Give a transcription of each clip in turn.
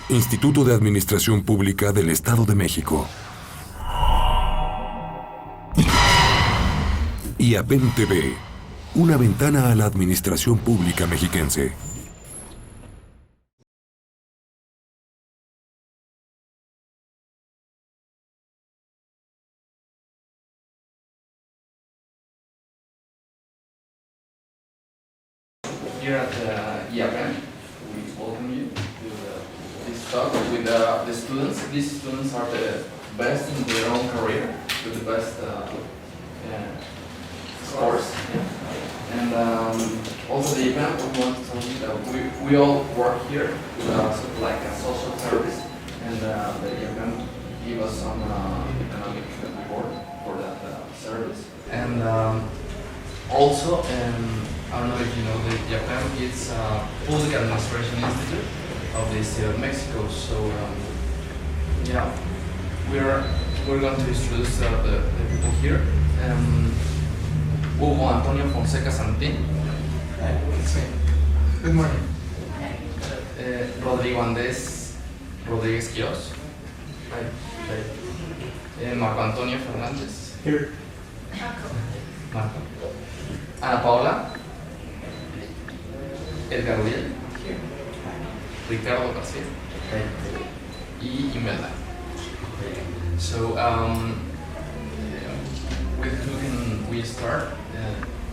Instituto de Administración Pública del Estado de México. Y APEN TV, una ventana a la administración pública mexiquense. Here at the IAPEN, we welcome you to this talk with the students. These students are the best in their own career, with the best scores. Yeah. And also the event, we want to tell you that we all work here with sort of like a social service, and the event give us some economic reward for that service. And also, I don't know if you know that Japan is Public Administration Institute of the State of Mexico. So yeah, we're going to introduce the people here. Hugo Antonio Fonseca Santin. Good morning. Rodrigo Andrés Rodríguez Quiroz. Marco Antonio Fernández. Here. Marco. Ana Paula. Edgar Uriel. Ricardo García. Y Imelda. So, with who can we start?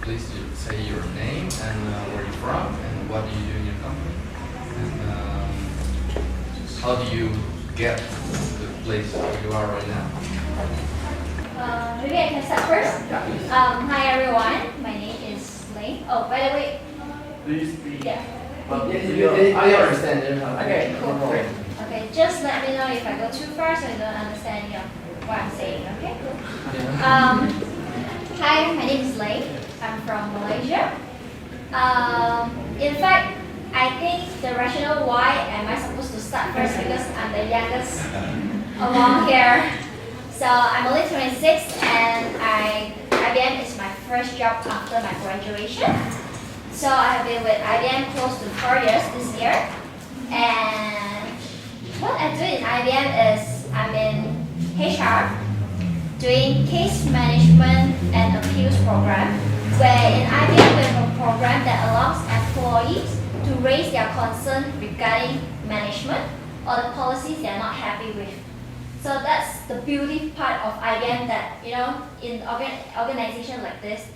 Please say your name and where you're from and what do you do in your company and how do you get to the place where you are right now? Maybe I can start first. Hi everyone, my name is Lane. Oh, by the way, Please speak. yeah. I understand. Okay, cool. Okay, just let me know if I go too far so you don't understand what I'm saying. Okay, cool. Hi, my name is Lane. I'm from Malaysia. In fact, I think the rationale why am I supposed to start first because I'm the youngest among here. So I'm only 26 and IBM is my first job after my graduation. So I have been with IBM close to 4 years this year. And what I do in IBM is I'm in HR, doing case management and appeals program, where in IBM we have a program that allows employees to raise their concern regarding management or the policies they are not happy with. So that's the beauty part of IBM that, in organization like this,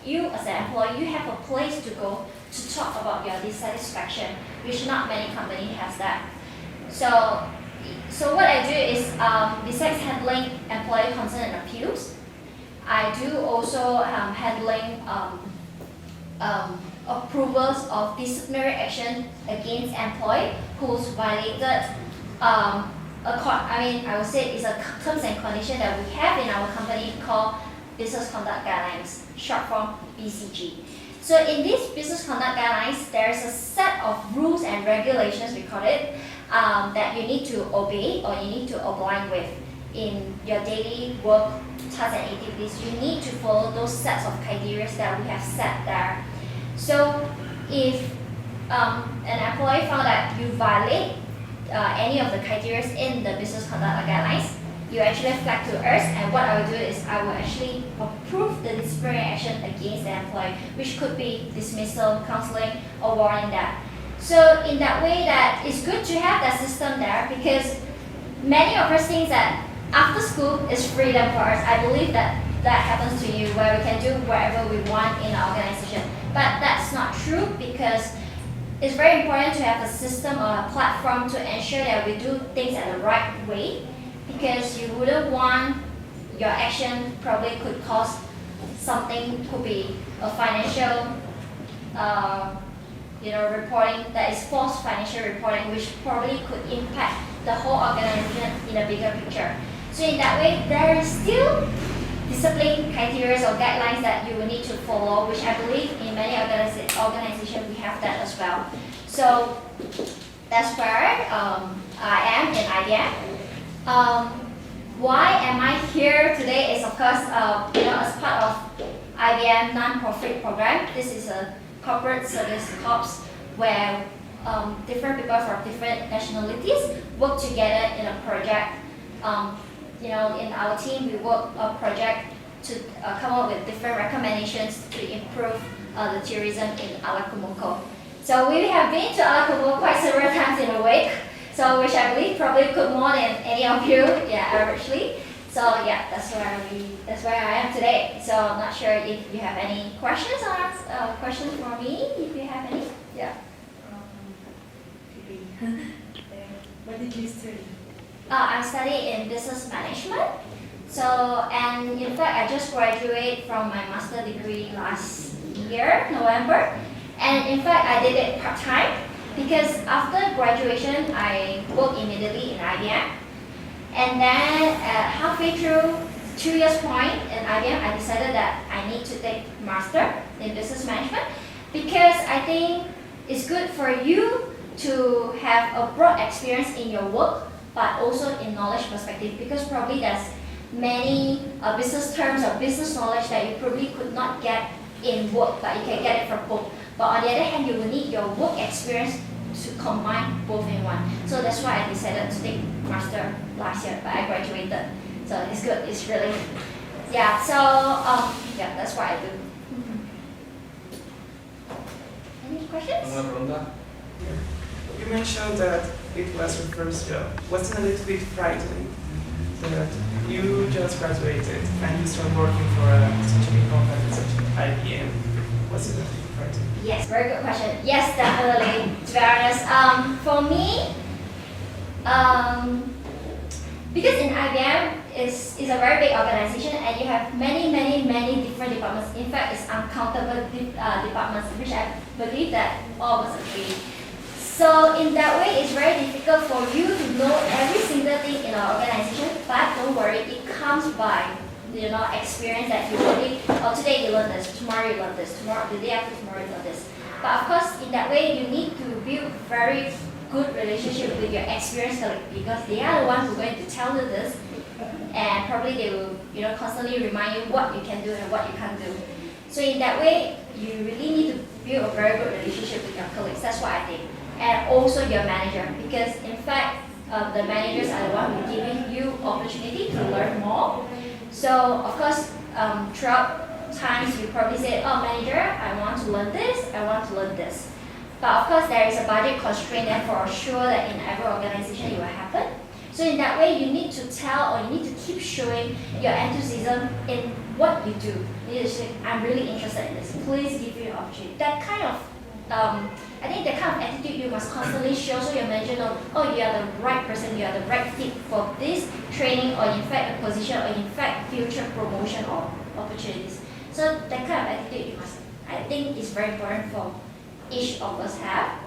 you as an employee, you have a place to go to talk about your dissatisfaction, which not many companies has that. So what I do is, besides handling employee concern and appeals, I do also handling approvals of disciplinary action against employee who's violated I would say it's a terms and condition that we have in our company called Business Conduct Guidelines, short form BCG. So in these business conduct guidelines, there's a set of rules and regulations, we call it, that you need to obey or you need to align with in your daily work, tasks and activities. You need to follow those sets of criteria that we have set there. So if an employee found that you violate any of the criteria in the business conduct guidelines, you actually flag to us, and what I will do is I will actually approve the disciplinary action against the employee, which could be dismissal, counseling, or warning that. So in that way, that it's good to have that system there because many of us think that after school is freedom for us. I believe that happens to you where we can do whatever we want in our organization, but that's not true because it's very important to have a system or a platform to ensure that we do things in the right way, because you wouldn't want your action probably could cause something, could be a financial reporting that is false financial reporting, which probably could impact the whole organization in a bigger picture. So in that way, there is still discipline criteria or guidelines that you will need to follow, which I believe in many organizations we have that as well. So that's where I am in IBM. Why am I here today is of course as part of IBM non-profit program. This is a corporate service corps where different people from different nationalities work together in a project. You know, in our team, we work a project to come up with different recommendations to improve the tourism in Alakumoko. So we have been to Alakumoko quite several times in a week, so which I believe probably could more than any of you, averagely. So yeah, that's where I am today. So I'm not sure if you have any questions or questions for me. If you have any, yeah. What did you study? I study in business management. So, and in fact, I just graduated from my master degree last year, November. And in fact, I did it part-time because after graduation, I worked immediately in IBM. And then halfway through 2 years point in IBM, I decided that I need to take master in business management because I think it's good for you to have a broad experience in your work, but also in knowledge perspective, because probably there's many business terms or business knowledge that you probably could not get in work, but you can get it from book. But on the other hand, you will need your work experience to combine both in one. So that's why I decided to take master last year, but I graduated. So it's good, it's really, yeah, so yeah, that's what I do. Any questions? Una pregunta. You mentioned that it was your first job. Wasn't it a little bit frightening that you just graduated and you start working for such a big company, such as IBM? Was it a little bit frightening? Yes, very good question. Yes, definitely. To be honest, for me, because in IBM is a very big organization and you have many different departments. In fact, it's uncountable departments, which I believe that all of us agree. So in that way, it's very difficult for you to know every single thing in our organization. But don't worry, it comes by experience that you really, today you learn this, tomorrow you learn this, tomorrow, the day after tomorrow you learn this. But of course, in that way, you need to build very good relationship with your experienced colleague because they are the ones who are going to tell you this, and probably they will, constantly remind you what you can do and what you can't do. So in that way, you really need to build a very good relationship with your colleagues. That's what I think, and also your manager, because in fact, the managers are the one who are giving you opportunity to learn more. So of course, throughout times you probably say, oh manager, I want to learn this, I want to learn this. But of course there is a budget constraint and for sure that in every organization it will happen. So in that way you need to tell or you need to keep showing your enthusiasm in what you do. You need to say, I'm really interested in this, please give me an opportunity. That kind of, I think that kind of attitude you must constantly show so your manager knows, oh you are the right person, you are the right fit for this training or in fact a position or in fact future promotion or opportunities. So that kind of attitude you must, I think is very important for each of us have.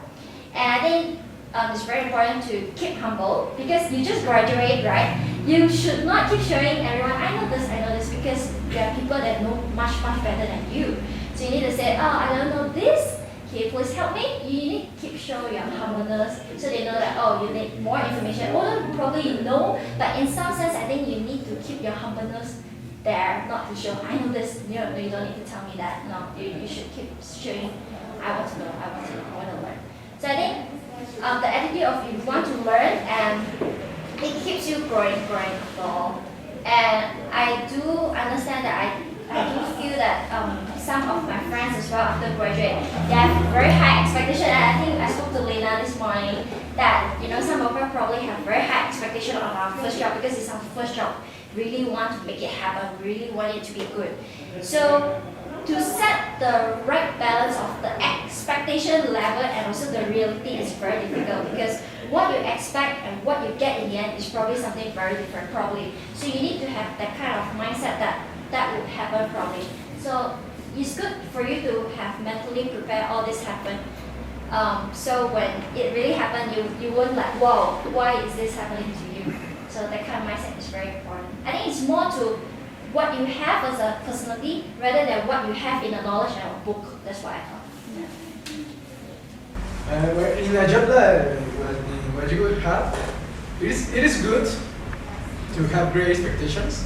And I think it's very important to keep humble because you just graduate, right? You should not keep showing everyone, I know this, because there are people that know much better than you. So you need to say, oh, I don't know this, can you please help me? You need to keep showing your humbleness so they know that, oh, you need more information. Although probably you know, but in some sense, I think you need to keep your humbleness there, not to show, I know this, you don't need to tell me that. No, you should keep showing, I want to know, I want to learn. So I think the attitude of you want to learn and it keeps you growing after all. And I do understand that I do feel that some of my friends as well after graduate, they have very high expectation. And I think I spoke to Lena this morning that some of us probably have very high expectation on our first job because it's our first job. Really want to make it happen, really want it to be good. So to set the right balance of the expectation level and also the reality is very difficult because what you expect and what you get in the end is probably something very different probably. So you need to have that kind of mindset that would happen probably. So it's good for you to have mentally prepared all this happen. So when it really happened, you won't like, wow, why is this happening to you? So that kind of mindset is very important. I think it's more to what you have as a personality rather than what you have in a knowledge and a book. That's what I thought. Yeah. In a job that what you would have, it is good to have great expectations.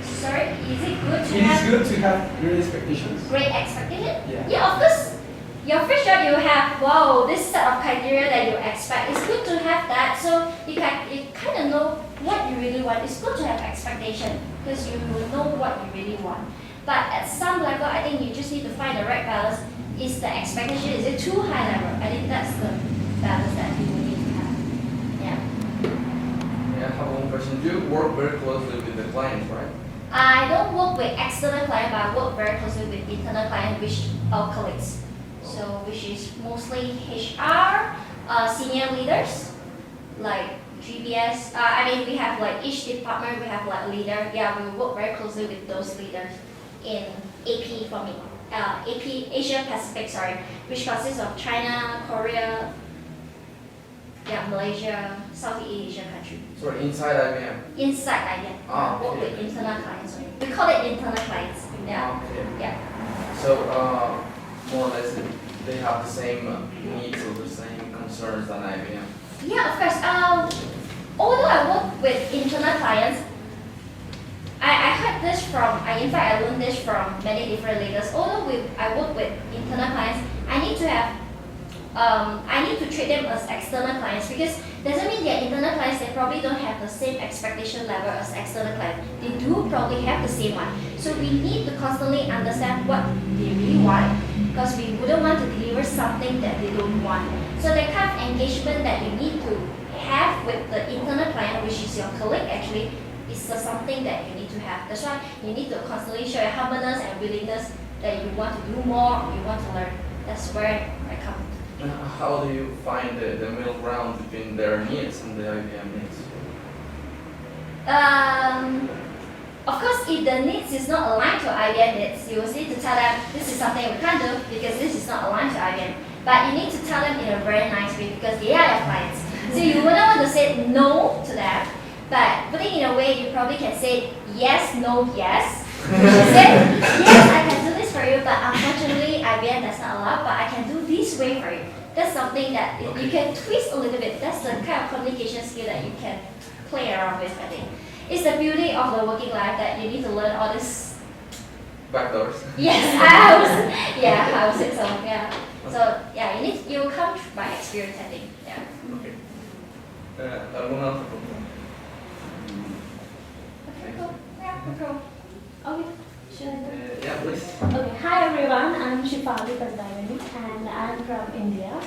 Sorry, is it good to It have is good to have great expectations. great expectation? Yeah. Yeah, of course. your first job you have, wow, this set of criteria that you expect. It's good to have that, so you kind of know what you really want. It's good to have expectation because you will know what you really want. But at some level, I think you just need to find the right balance. Is the expectation, is it too high level? I think that's the balance that you will need to have. Yeah. Yeah, I have one question. Do you work very closely with the clients, right? I don't work with external client, but I work very closely with internal client, which are colleagues. So, which is mostly HR, senior leaders, like GBS. I mean, we have like each department, we have like leader. Yeah, we work very closely with those leaders in AP for me. AP, Asia Pacific, sorry, which consists of China, Korea, yeah, Malaysia, Southeast Asian country. So inside IBM? Inside IBM. Ah, Work okay. with internal clients. We call it internal clients. Yeah. Okay. Yeah. So more or less they have the same needs or the same concerns than IBM? Yeah, of course. Although I work with internal clients, I heard this from, in fact I learned this from many different leaders. Although I work with internal clients, I need to treat them as external clients because doesn't mean they're internal clients, they probably don't have the same expectation level as external clients. They do probably have the same one. So we need to constantly understand what they really want because we wouldn't want to deliver something that they don't want. So the kind of engagement that you need to have with the internal client, which is your colleague actually, is something that you need to have. That's why you need to constantly show your humbleness and willingness that you want to do more, you want to learn. That's where I come. How do you find the middle ground between their needs and the IBM needs? Of course, if the needs is not aligned to IBM needs, you will need to tell them this is something we can't do because this is not aligned to IBM. But you need to tell them in a very nice way because they are your clients. So you wouldn't want to say no to them, but putting in a way you probably can say yes, no, yes. You should say, yes, I can do this for you, but unfortunately IBM does not allow, but I can do this way for you. That's something that you can twist a little bit. That's the kind of communication skill that you can play around with, I think. It's the beauty of the working life that you need to learn all this. Backdoors? Yes, I would say so, yeah. So, yeah, you come by experience, I think, yeah. Okay. ¿Alguna otra pregunta? Okay, cool. Yeah, cool. Okay, should I go? Yeah, please. Okay, hi everyone, I'm Shifali Pandayani and I'm from India.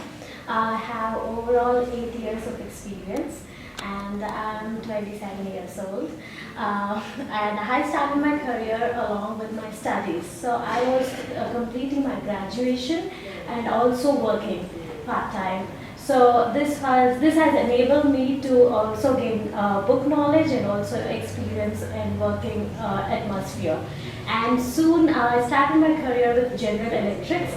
I have overall 8 years of experience and I'm 27 years old. And I started my career along with my studies. So I was completing my graduation and also working part-time. So this has enabled me to also gain book knowledge and also experience in working atmosphere. And soon I started my career with General Electric,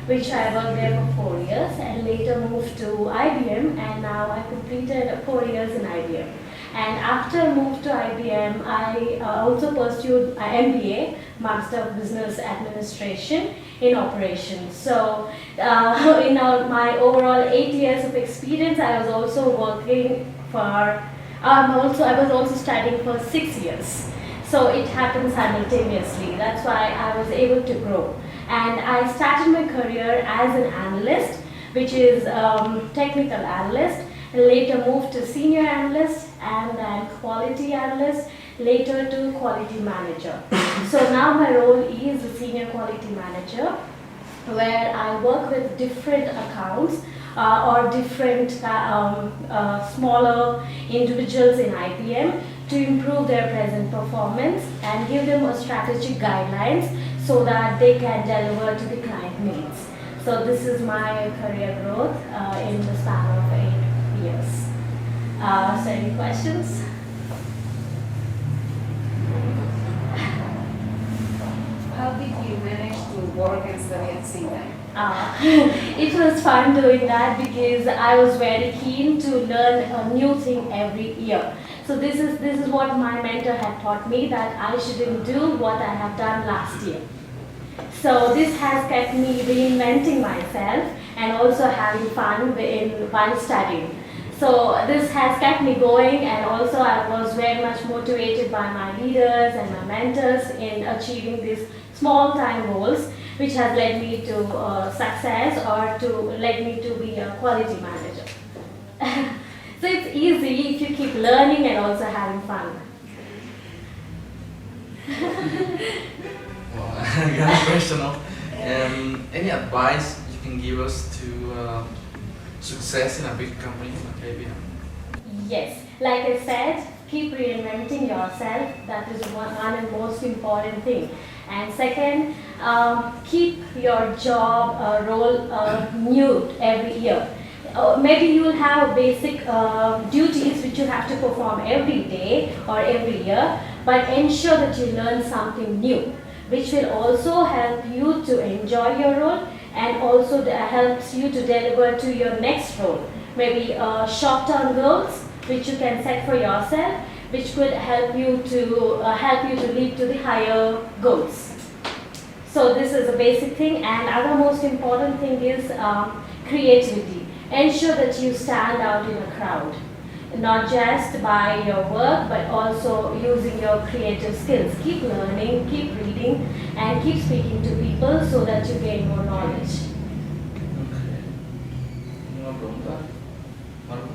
which I worked there for 4 years and later moved to IBM, and now I completed 4 years in IBM. And after I moved to IBM, I also pursued MBA, Master of Business Administration in Operations. So in my overall 8 years of experience, I was also working for, I was also studying for 6 years. So it happened simultaneously. That's why I was able to grow. And I started my career as an analyst, which is technical analyst, and later moved to senior analyst and then quality analyst, later to quality manager. So now my role is a senior quality manager, where I work with different accounts or different smaller individuals in IBM to improve their present performance and give them a strategic guidelines so that they can deliver to the client needs. So this is my career growth in the span of 8 years. So any questions? How did you manage to work and study at the same time? It was fun doing that because I was very keen to learn a new thing every year. So this is what my mentor had taught me, that I shouldn't do what I have done last year. So this has kept me reinventing myself and also having fun while studying. So this has kept me going, and also I was very much motivated by my leaders and my mentors in achieving these small time goals, which has led me to success or to led me to be a quality manager. So it's easy if you keep learning and also having fun. Well, I got a question of any advice you can give us to success in a big company like IBM? Yes, like I said, keep reinventing yourself. That is one and most important thing. And second, keep your job role new every year. Maybe you will have basic duties which you have to perform every day or every year, but ensure that you learn something new, which will also help you to enjoy your role and also helps you to deliver to your next role. Maybe short-term goals which you can set for yourself, which could help you to lead to the higher goals. So this is a basic thing, and other most important thing is creativity. Ensure that you stand out in a crowd, not just by your work, but also using your creative skills. Keep learning, keep reading, and keep speaking to people so that you gain more knowledge. Okay. ¿Una pregunta? ¿Algo?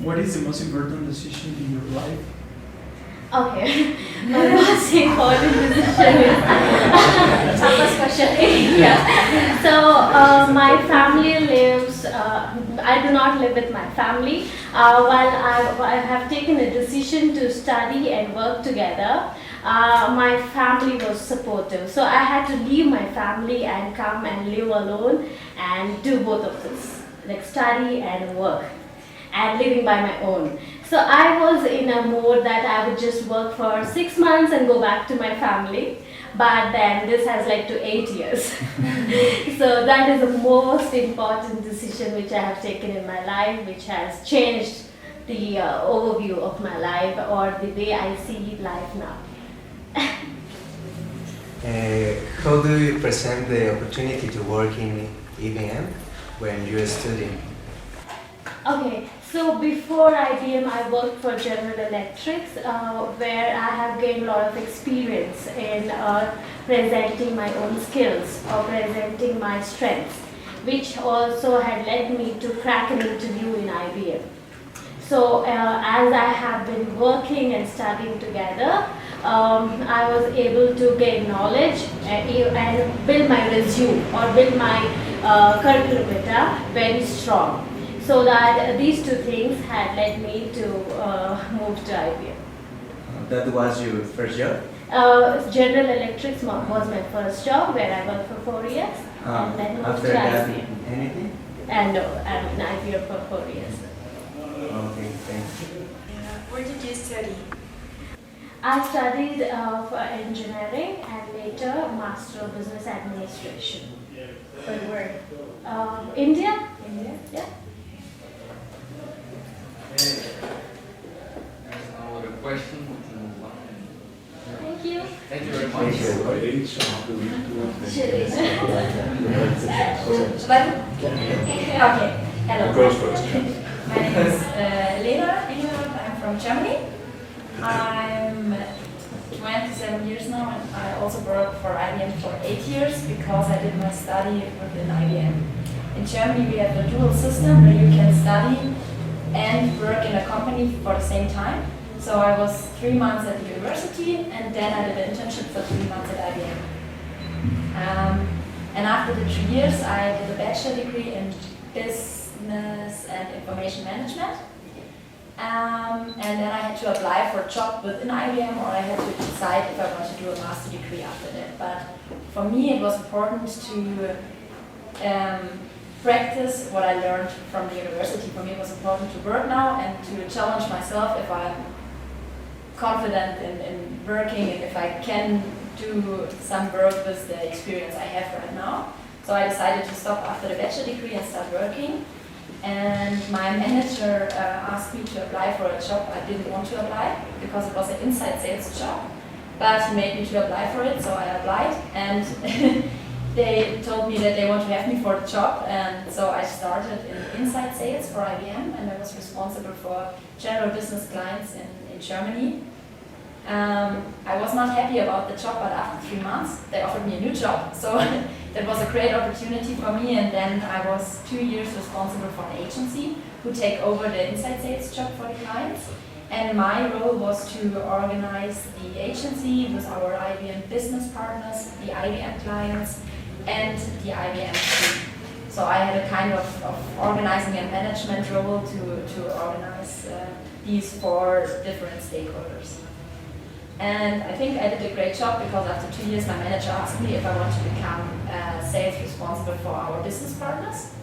What is the most important decision in your life? Okay, my most important decision is toughest question. Yeah. So my family lives. I do not live with my family. While I have taken a decision to study and work together, my family was supportive. So I had to leave my family and come and live alone and do both of this, like study and work, and living by my own. So I was in a mode that I would just work for 6 months and go back to my family. But then this has led to 8 years. So that is the most important decision which I have taken in my life, which has changed the overview of my life or the way I see life now. How do you present the opportunity to work in IBM when you are studying? Okay, so before IBM, I worked for General Electrics, where I have gained a lot of experience in presenting my own skills or presenting my strengths, which also had led me to crack an interview in IBM. So as I have been working and studying together, I was able to gain knowledge and build my resume or build my curriculum vitae very strong. So that these two things had led me to move to IBM. That was your first job? General Electric was my first job, where I worked for 4 years, and then moved after to that, IBM. anything? And no, I'm in IBM for 4 years. Okay, thanks. Where did you study? I studied for engineering and later Master of Business Administration. But where? India? India? Yeah. There's no other question. We can move on. Thank you. Thank you very much. Okay, hello. Girls first. My name is Lena Ingeborg. I'm from Germany. I'm 27 years now, and I also worked for IBM for 8 years because I did my study within IBM. In Germany, we have a dual system where you can study and work in a company for the same time. So I was 3 months at the university, and then I did an internship for 3 months at IBM. And after the 3 years, I did a bachelor degree in business and information management. And then I had to apply for a job within IBM, or I had to decide if I want to do a master degree after that. But for me, it was important to practice what I learned from the university. For me, it was important to work now and to challenge myself if I'm confident in working and if I can do some work with the experience I have right now. So I decided to stop after the bachelor degree and start working. And my manager asked me to apply for a job I didn't want to apply because it was an inside sales job. But he made me to apply for it, so I applied. And they told me that they want to have me for the job, and so I started in inside sales for IBM, and I was responsible for general business clients in Germany. I was not happy about the job, but after 3 months, they offered me a new job. So that was a great opportunity for me. And then I was 2 years responsible for an agency who take over the inside sales job for the clients. And my role was to organize the agency with our IBM business partners, the IBM clients, and the IBM team. So I had a kind of organizing and management role to organize these 4 different stakeholders. And I think I did a great job because after 2 years my manager asked me if I want to become sales responsible for our business partners.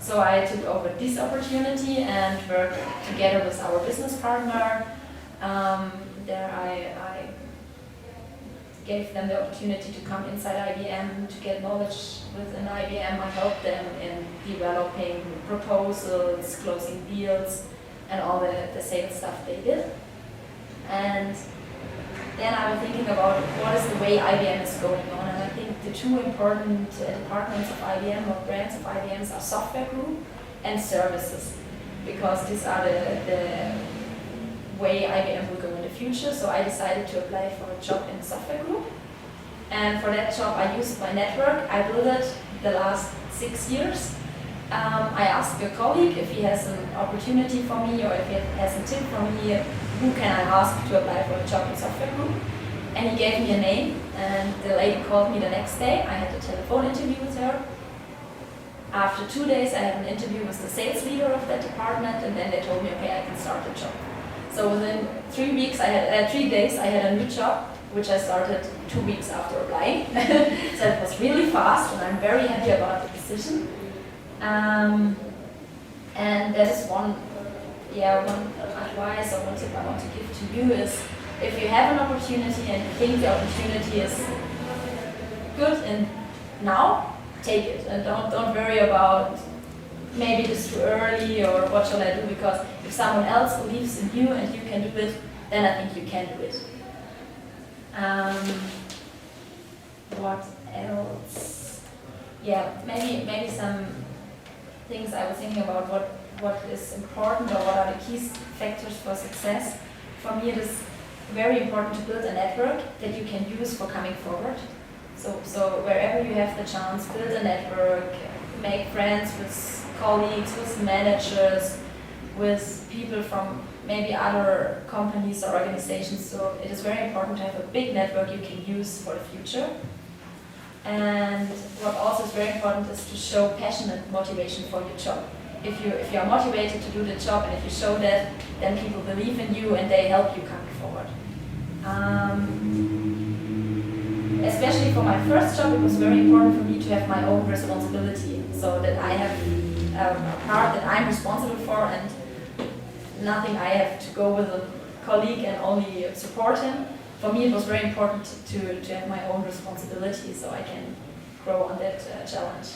So I took over this opportunity and worked together with our business partner. There I gave them the opportunity to come inside IBM to get knowledge within IBM. I helped them in developing proposals, closing deals, and all the sales stuff they did. And then I was thinking about what is the way IBM is going on, and I think the 2 important departments of IBM or brands of IBM are software group and services, because these are the way IBM will go in the future. So I decided to apply for a job in the software group, and for that job I used my network. I built it the last 6 years. I asked a colleague if he has an opportunity for me or if he has a tip for me, who can I ask to apply for a job in software group. And he gave me a name, and the lady called me the next day. I had a telephone interview with her. After 2 days I had an interview with the sales leader of that department, and then they told me, okay, I can start the job. So within 3 weeks, 3 days I had a new job, which I started 2 weeks after applying. So it was really fast, and I'm very happy about the decision. And that is one advice or one tip I want to give to you is, if you have an opportunity and you think the opportunity is good and now, take it, and don't worry about maybe it's too early or what shall I do, because if someone else believes in you and you can do it, then I think you can do it. What else? Yeah, maybe some things I was thinking about what is important or what are the key factors for success. For me, it is very important to build a network that you can use for coming forward. So wherever you have the chance, build a network, make friends with colleagues, with managers, with people from maybe other companies or organizations. So it is very important to have a big network you can use for the future. And what also is very important is to show passion and motivation for your job. If you are motivated to do the job and if you show that, then people believe in you and they help you come forward. Especially for my first job, it was very important for me to have my own responsibility, so that I have a part that I'm responsible for and nothing I have to go with a colleague and only support him. For me, it was very important to have my own responsibility so I can grow on that challenge.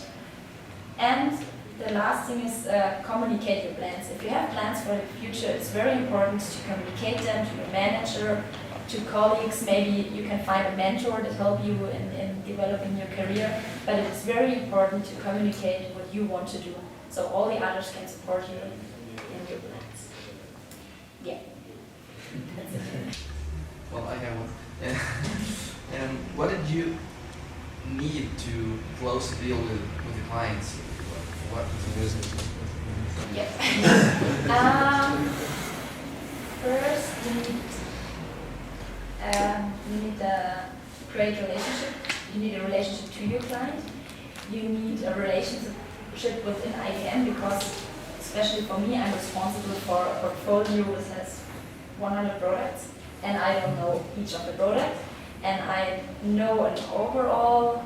And the last thing is communicate your plans. If you have plans for the future, it's very important to communicate them to your manager, to colleagues. Maybe you can find a mentor that help you in developing your career, but it's very important to communicate what you want to do, so all the others can support you in your plans. Yeah. That's it. Well, I have one. And what did you need to close the deal with the clients? What was the business? Yeah. First, you need a great relationship. You need a relationship to your client. You need a relationship within IBM, because, especially for me, I'm responsible for a portfolio that has 100 products, and I don't know each of the products, and I know an overall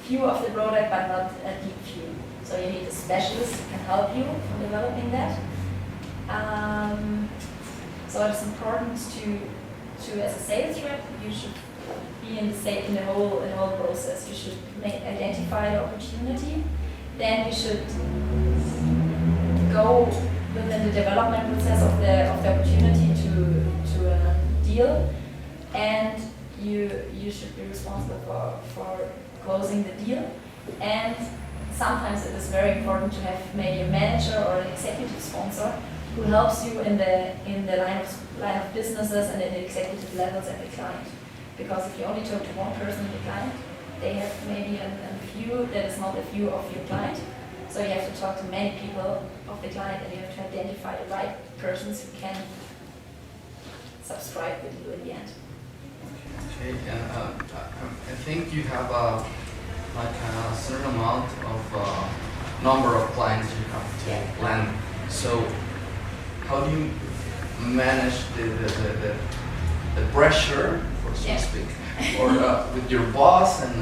view of the product, but not a deep view. So you need a specialist who can help you in developing that. So it's important to as a sales rep, you should be in the whole process. You should identify the opportunity. Then you should go within the development process of the opportunity to a deal, and you should be responsible for closing the deal. And sometimes it is very important to have maybe a manager or an executive sponsor who helps you in the line of businesses and in the executive levels at the client. Because if you only talk to one person in the client, they have maybe a view that is not a view of your client. So you have to talk to many people of the client, and you have to identify the right persons who can subscribe with you in the end. Okay, and I think you have like a certain amount of number of clients you have to land. So how do you manage the pressure, for so to speak, or with your boss and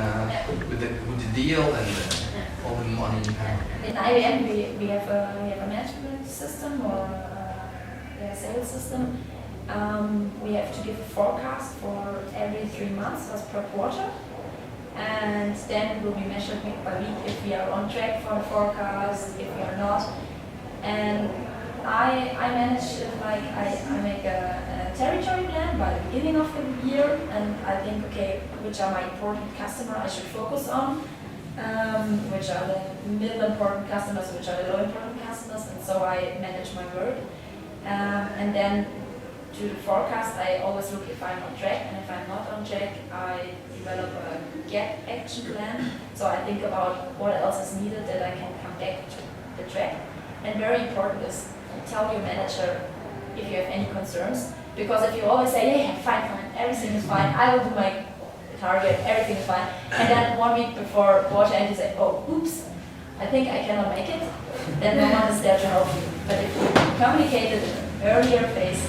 with the deal and all the money you have? In IBM, we have a management system or a sales system. We have to give a forecast for every 3 months as per quarter, and then it will be measured week by week if we are on track for the forecast, if we are not. And I manage it like I make a territory plan by the beginning of the year, and I think, okay, which are my important customers I should focus on, which are the middle important customers, which are the low important customers, and so I manage my work. And then to the forecast, I always look if I'm on track, and if I'm not on track, I develop a gap action plan. So I think about what else is needed that I can come back to the track. And very important is tell your manager if you have any concerns, because if you always say, yeah, fine, everything is fine, I will do my target, everything is fine, and then 1 week before quarter end you say, oh, oops, I think I cannot make it, then no one is there to help you. But if you communicate it in an earlier phase,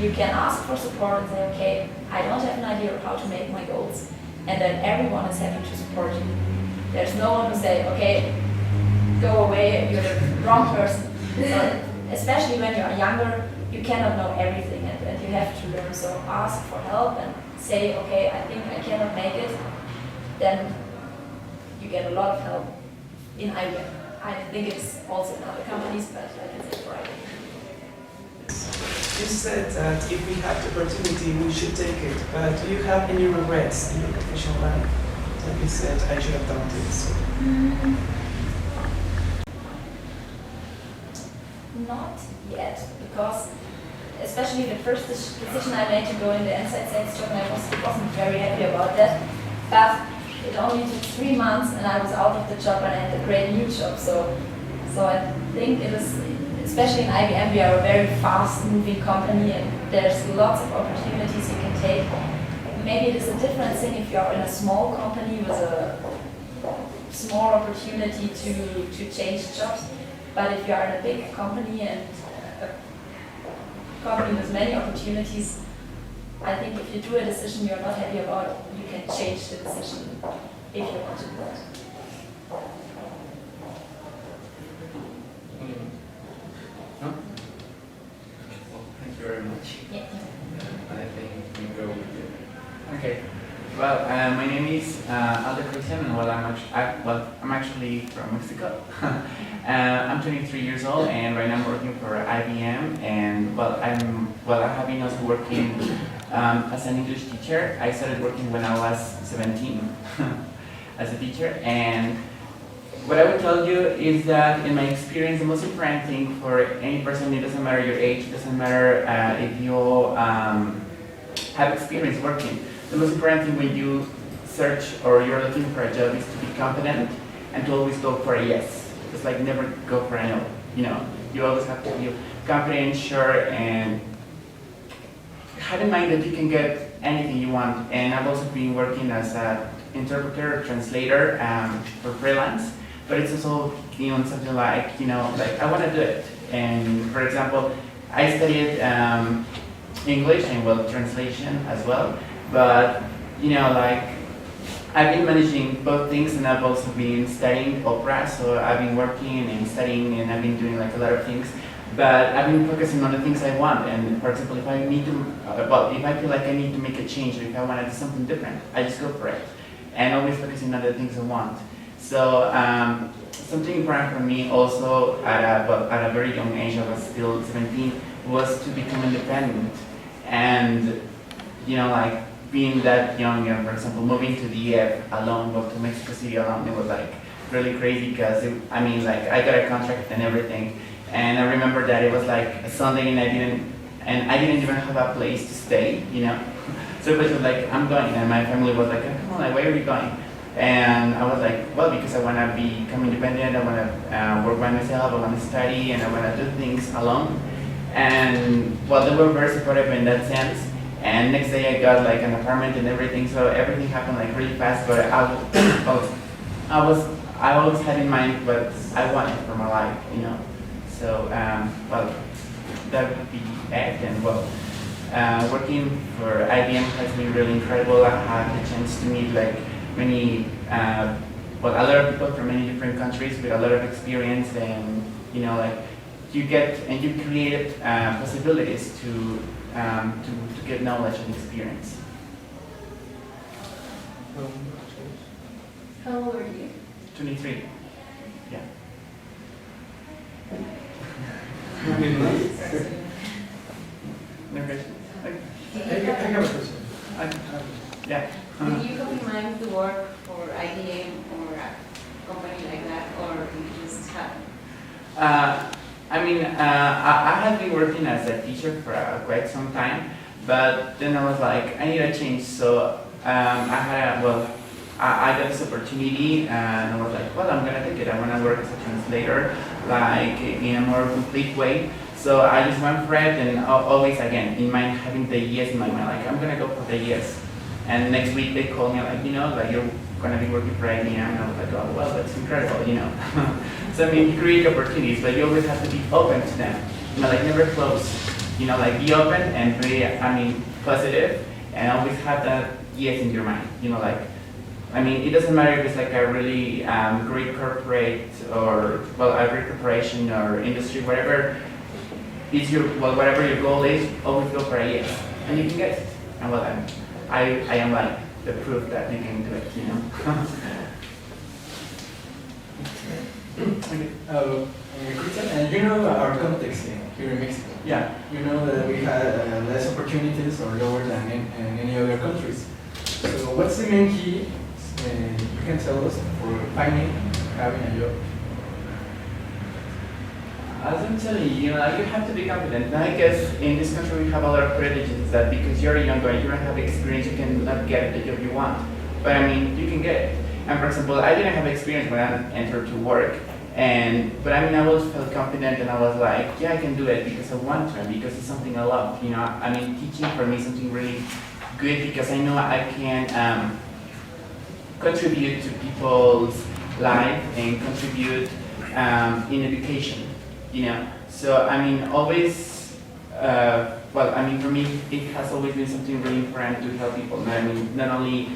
you can ask for support and say, okay, I don't have an idea of how to make my goals, and then everyone is happy to support you. There's no one who say, okay, go away, you're the wrong person. So, especially when you are younger, you cannot know everything, and you have to learn. So ask for help and say, okay, I think I cannot make it. Then you get a lot of help in IBM. I think it's also in other companies, but I can say for IBM. You said that if we have the opportunity, we should take it. But do you have any regrets in your professional life that you said I should have done this? Not yet, because especially the first decision I made to go in the inside sales job, I wasn't very happy about that. But it only took 3 months, and I was out of the job and I had a great new job. So I think it is, especially in IBM, we are a very fast-moving company, and there's lots of opportunities you can take. Maybe it is a different thing if you are in a small company with a small opportunity to change jobs. But if you are in a big company and a company with many opportunities, I think if you do a decision you're not happy about, you can change the decision if you want to do that. No? Well, thank you very much. Yeah. I think we go with you. Okay. Well, my name is Aldo Christian, and I'm actually from Mexico. I'm 23 years old, and right now I'm working for IBM. And I have been also working as an English teacher. I started working when I was 17 as a teacher. And what I would tell you is that, in my experience, the most important thing for any person, it doesn't matter your age, it doesn't matter if you have experience working. The most important thing when you search or you're looking for a job is to be confident and to always go for a yes. It's like never go for a no. You know, you always have to be confident, sure, and have in mind that you can get anything you want. And I've also been working as an interpreter, translator for freelance. But it's also, something like, like I want to do it. And for example, I studied English and translation as well. But, like, I've been managing both things, and I've also been studying opera, so I've been working and studying, and I've been doing like a lot of things. But I've been focusing on the things I want, and for example, if I need to, if I feel like I need to make a change, or if I want to do something different, I just go for it. And always focusing on the things I want. So, something important for me also at a very young age, I was still 17, was to become independent. And, like, being that young, for example, moving to the EF alone, go to Mexico City alone, it was like really crazy because, I got a contract and everything. And I remember that it was like a Sunday and I didn't even have a place to stay, you know. So it was like, I'm going, and my family was like, come on, like, where are you going? And I was like, well, because I want to become independent, I want to work by myself, I want to study, and I want to do things alone. And well, they were very supportive in that sense. And next day I got like an apartment and everything, so everything happened like really fast. But I always had in mind what I wanted for my life, you know. So well, that would be it. And well, working for IBM has been really incredible. I had the chance to meet like many, well, a lot of people from many different countries with a lot of experience, and you know, like you get and you create possibilities to get knowledge and experience. How old are you? 23. Yeah. No question. I have a question. Yeah. Did you have in mind to work for IBM or a company like that, or you just have? I mean, I had been working as a teacher for quite some time, but then I was like, I need a change. So I got this opportunity, and I was like, well, I'm gonna take it. I wanna work as a translator, like in a more complete way. So I just went for it, and always again in mind having the yes in my mind, like I'm gonna go for the yes. And next week they called me like, you know, like you're gonna be working for IBM, and I was like, oh well, that's incredible, you know. So I mean, you create opportunities, but you always have to be open to them. You know, like never close. You know, like be open and be, positive, and always have that yes in your mind. You know, like, I mean, it doesn't matter if it's like a really great corporate or well, a great corporation or industry, whatever. It's your whatever your goal is, always go for a yes, and you can get it. And well, I am like the proof that you can do it. You know. Christian, and you know our context here in Mexico. Yeah. You know that we had less opportunities or lower than in any other countries. So what's the main key you can tell us for finding, having a job? As I'm telling you, you know, like you have to be confident. And I guess in this country we have a lot of prejudices that because you're younger, you don't have experience, you cannot get the job you want. But I mean, you can get it. And for example, I didn't have experience when I entered to work. But I mean, I always felt confident, and I was like, yeah, I can do it because I want to, and because it's something I love. You know, I mean, teaching for me is something really good because I know I can contribute to people's life and contribute in education. You know, so I mean, always. Well, I mean, for me, it has always been something really important to help people. And I mean, not only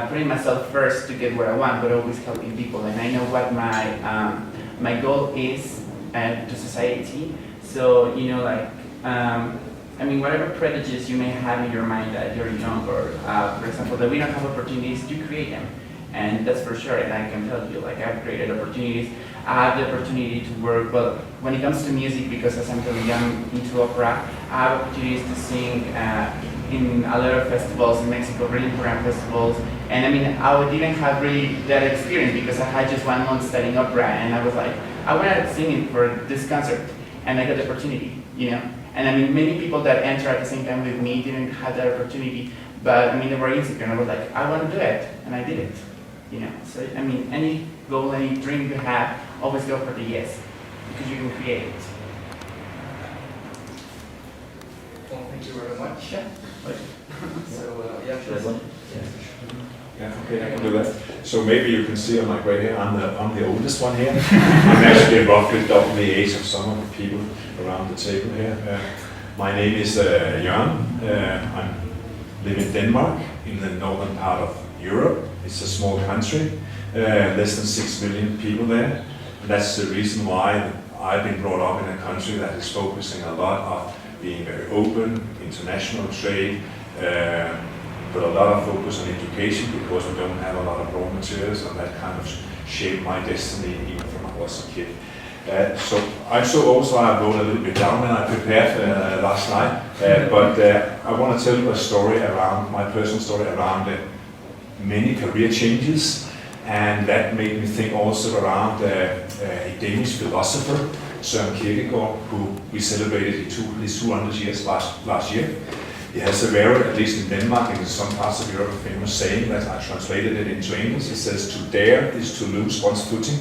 putting myself first to get what I want, but always helping people. And I know what my goal is to society. So, you know, like, I mean, whatever prejudices you may have in your mind that you're young, or for example, that we don't have opportunities, you create them. And that's for sure, and I can tell you, like, I've created opportunities. I have the opportunity to work, well, when it comes to music, because as I'm telling you, I'm into opera, I have opportunities to sing in a lot of festivals in Mexico, really important festivals. And I mean, I didn't have really that experience because I had just 1 month studying opera, and I was like, I wanted to sing for this concert, and I got the opportunity, you know? And I mean, many people that enter at the same time with me didn't have that opportunity, but I mean, they were insecure, and I was like, I want to do it, and I did it, you know? So, I mean, any goal, any dream you have, always go for the yes, because you can create it. Well, thank you very much. Yeah. So, yeah, sure. Yeah, okay, I can do that. So maybe you can see on my gray hair, I'm the oldest one here. I'm actually roughly double the age of some of the people around the table here. My name is Jørgen. I live in Denmark, in the northern part of Europe. It's a small country, less than 6 million people there. And that's the reason why I've been brought up in a country that is focusing a lot on being very open, international trade, but a lot of focus on education because we don't have a lot of raw materials, and that kind of shaped my destiny even from I was a kid. So I'm so old, so I wrote a little bit down when I prepared last night, but I want to tell you a story around, my personal story around many career changes, and that made me think also around a Danish philosopher Søren Kierkegaard, who we celebrated his 200 years last year. He has a very, at least in Denmark and in some parts of Europe, a famous saying that I translated it into English. It says, "To dare is to lose one's footing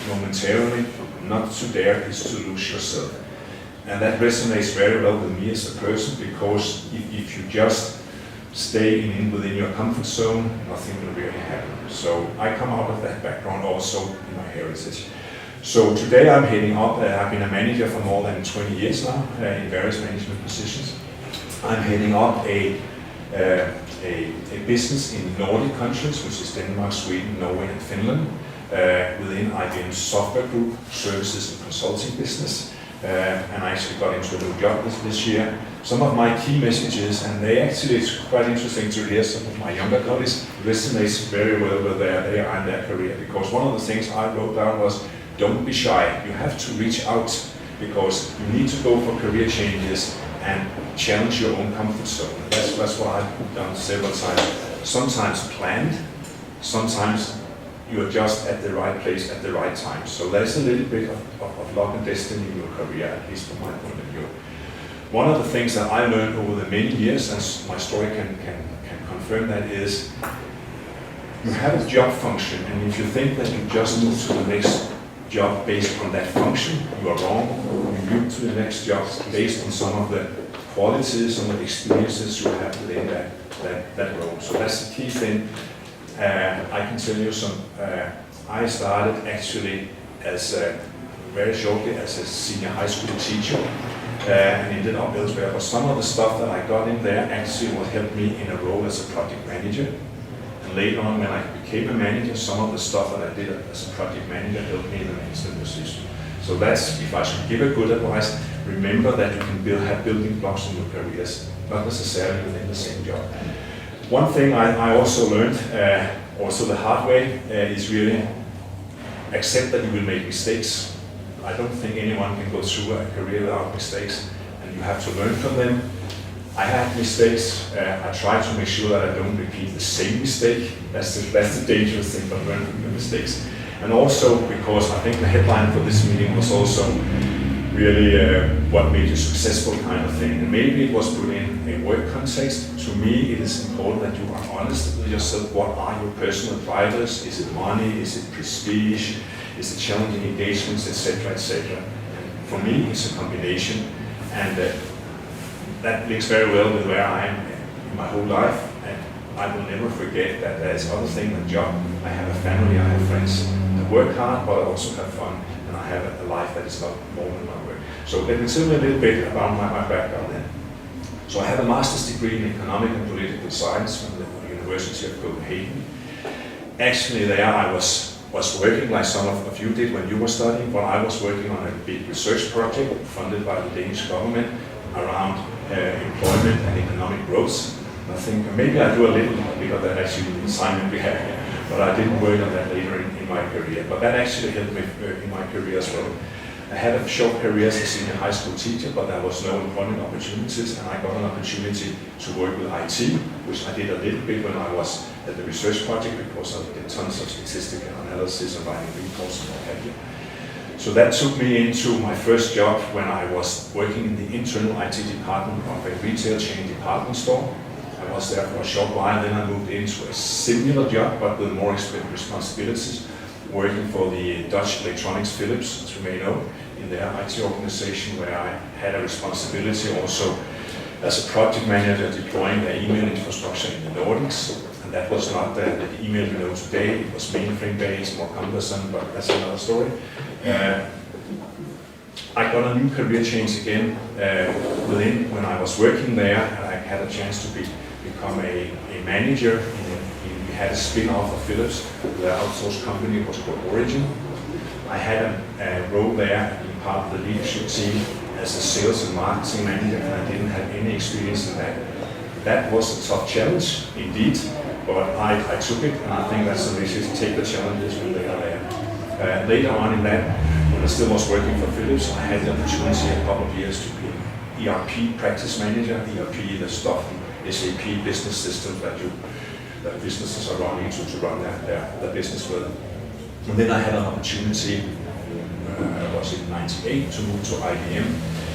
momentarily, not to dare is to lose yourself." And that resonates very well with me as a person, because if you just stay within your comfort zone, nothing will really happen. So I come out of that background also in my heritage. So today I'm heading up, I've been a manager for more than 20 years now in various management positions. I'm heading up a business in Nordic countries, which is Denmark, Sweden, Norway and Finland, within IBM's software group, services and consulting business. And I actually got into a new job this year. Some of my key messages, and it's quite interesting to hear some of my younger colleagues, resonates very well with they are in their career, because one of the things I wrote down was, don't be shy. You have to reach out, because you need to go for career changes and challenge your own comfort zone. That's what I've done several times. Sometimes planned, sometimes you are just at the right place at the right time. So there's a little bit of luck and destiny in your career, at least from my point of view. One of the things that I learned over the many years, and my story can confirm that, is you have a job function, and if you think that you just move to the next job based on that function, you are wrong. You move to the next job based on some of the qualities, some of the experiences you have within that role. So that's the key thing. I can tell you some. I started actually very shortly as a senior high school teacher and ended up elsewhere. But some of the stuff that I got in there actually will help me in a role as a project manager. And later on, when I became a manager, some of the stuff that I did as a project manager helped me in the management position. So that's, if I should give a good advice, remember that you can have building blocks in your careers, not necessarily within the same job. One thing I also learned, also the hard way, is really accept that you will make mistakes. I don't think anyone can go through a career without mistakes, and you have to learn from them. I had mistakes. I try to make sure that I don't repeat the same mistake. That's the dangerous thing, but learn from your mistakes. And also, because I think the headline for this meeting was also really what made you successful kind of thing. And maybe it was put in a work context. To me, it is important that you are honest with yourself. What are your personal drivers? Is it money? Is it prestige? Is it challenging engagements, etc., etc.? And for me, it's a combination. And that links very well with where I am in my whole life. And I will never forget that there's other things than job. I have a family, I have friends. I work hard, but I also have fun. And I have a life that is not more than my work. So let me tell you a little bit about my background then. So I have a master's degree in economic and political science from the University of Copenhagen. Actually there I was working like some of you did when you were studying, but I was working on a big research project funded by the Danish government around employment and economic growth. I think maybe I do a little bit of that actually in the assignment we had here, but I didn't work on that later in my career. But that actually helped me in my career as well. I had a short career as a senior high school teacher, but there was no employment opportunities, and I got an opportunity to work with IT, which I did a little bit when I was at the research project, because I did tons of statistical analysis and writing reports and what have you. So that took me into my first job when I was working in the internal IT department of a retail chain department store. I was there for a short while, then I moved into a similar job, but with more responsibilities, working for the Dutch electronics Philips, as you may know, in their IT organization, where I had a responsibility also as a project manager deploying their email infrastructure in the Nordics. And that was not the email you know today. It was mainframe based, more cumbersome, but that's another story. I got a new career change again when I was working there. I had a chance to become a manager. We had a spin-off of Philips. The outsourced company was called Origin. I had a role there, being part of the leadership team as a sales and marketing manager, and I didn't have any experience in that. That was a tough challenge, indeed, but I took it, and I think that's the message: take the challenges when they are there. Later on in that, when I still was working for Philips, I had the opportunity a couple of years to be ERP practice manager. ERP, the stuff in SAP business systems that businesses are running to run their business with. And then I had an opportunity, was in '98 to move to IBM,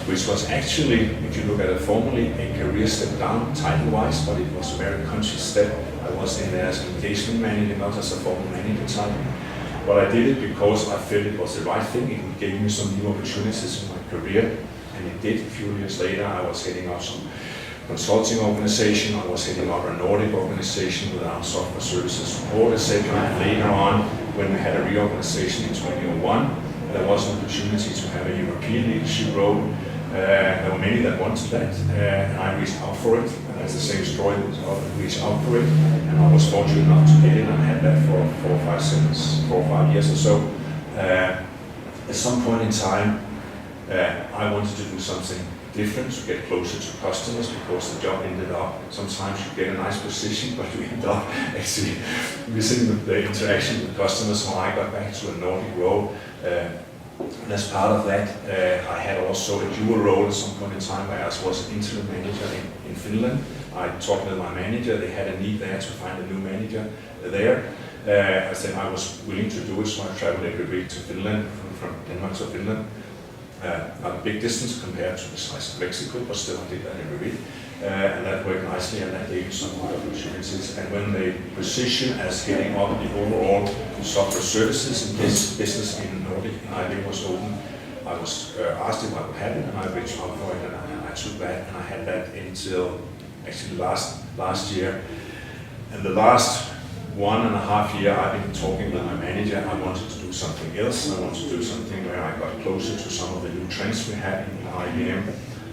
which was actually, if you look at it formally, a career step down title-wise, but it was a very conscious step. I was in there as an engagement manager, not as a formal manager title. But I did it because I felt it was the right thing. It gave me some new opportunities in my career, and it did. A few years later, I was heading up some consulting organization. I was heading up a Nordic organization with our software services support, etc. And later on, when we had a reorganization in 2001, there was an opportunity to have a European leadership role. There were many that wanted that, and I reached out for it. And that's the same story that I reached out for it, and I was fortunate enough to get it, and I had that for 4 or 5 years or so. At some point in time, I wanted to do something different, to get closer to customers, because the job ended up, sometimes you get a nice position, but you end up actually missing the interaction with customers. So I got back to a Nordic role. And as part of that, I had also a dual role at some point in time where I was an interim manager in Finland. I talked with my manager, they had a need there to find a new manager there. I said I was willing to do it, so I traveled every week to Finland, from Denmark to Finland. Not a big distance compared to the size of Mexico, but still I did that every week. And that worked nicely, and that gave me some good opportunities. And when the position as heading up the overall software services in this business in Nordic in IBM was open, I was asked if I would have it, and I reached out for it, and I took that, and I had that until actually last year. And the last 1.5 years, I've been talking with my manager. I wanted to do something else. I wanted to do something where I got closer to some of the new trends we had in IBM,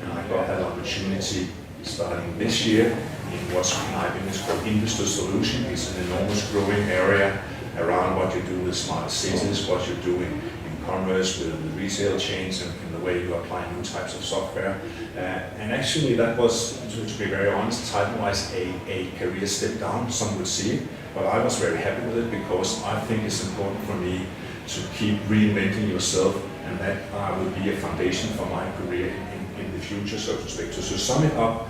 and I got that opportunity starting this year in what's in IBM is called industry solution. It's an enormous growing area around what you do with smart cities, what you do in commerce with the retail chains, and the way you apply new types of software. And actually that was, to be very honest, title-wise a career step down, some would see it, but I was very happy with it because I think it's important for me to keep reinventing yourself, and that will be a foundation for my career in the future, so to speak. So to sum it up,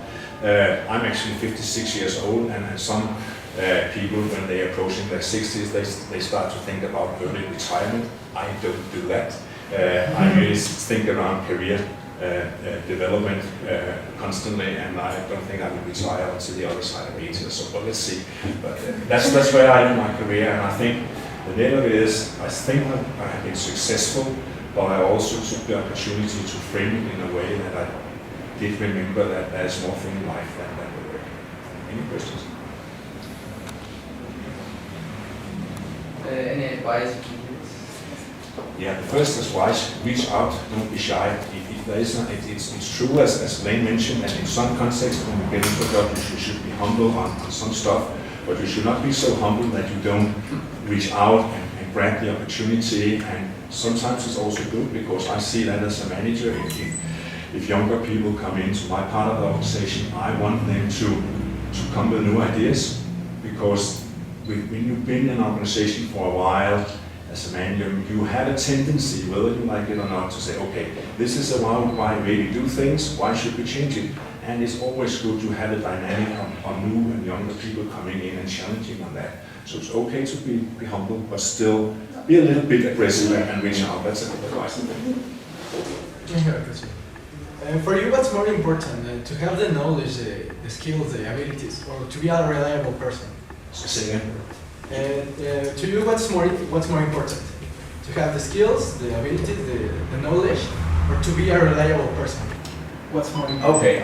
I'm actually 56 years old, and some people, when they're approaching their 60s, they start to think about early retirement. I don't do that. I really think around career development constantly, and I don't think I will retire until the other side of 80 or so, but let's see. But that's where I am in my career, and I think the net of it is, I think I have been successful, but I also took the opportunity to frame it in a way that I did remember that there's more thing in life than the work. Any questions? Any advice? Yeah, the first advice, reach out, don't be shy. If there is it's true, as Blaine mentioned, that in some context when you get into a job, you should be humble on some stuff, but you should not be so humble that you don't reach out and grab the opportunity. And sometimes it's also good, because I see that as a manager. If younger people come into my part of the organization, I want them to come with new ideas, because when you've been in an organization for a while, as a manager, you have a tendency, whether you like it or not, to say, okay, this is around why we do things, why should we change it? And it's always good to have a dynamic on new and younger people coming in and challenging on that. So it's okay to be humble, but still be a little bit aggressive and reach out. That's a good advice. For you, what's more important, to have the knowledge, the skills, the abilities, or to be a reliable person? Say again. To you, what's more important? To have the skills, the abilities, the knowledge, or to be a reliable person? What's more important? Okay,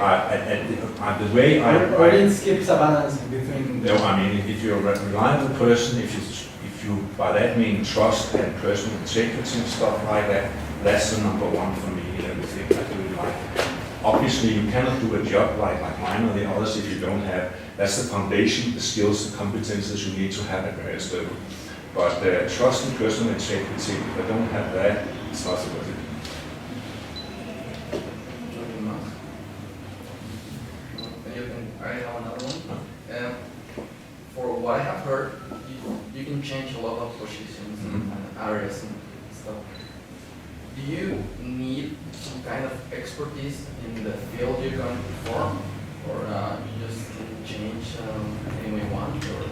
the way or it skips a balance between. No, I mean, if you're a reliable person, if you by that mean trust and personal integrity and stuff like that, that's the number one for me in everything I do in life. Obviously, you cannot do a job like mine or the others if you don't have. That's the foundation, the skills, the competences you need to have at various levels. But trust and personal integrity, if I don't have that, it's not worth it. I have another one. For what I have heard, you can change a lot of positions and areas and stuff. Do you need some kind of expertise in the field you're going to perform, or you just change any way you want? Or?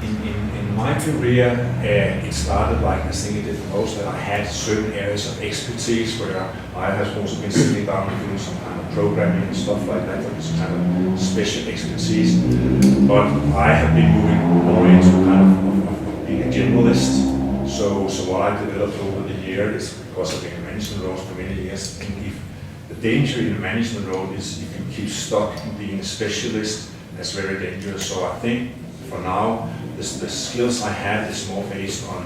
In my career, it started like I think it did most, that I had certain areas of expertise where I have also been sitting down and doing some kind of programming and stuff like that. That was kind of special expertise. But I have been moving more into kind of being a generalist. So what I developed over the years, because I've been in management roles for many years, and if the danger in a management role is if you keep stuck in being a specialist, that's very dangerous. So I think for now, the skills I have is more based on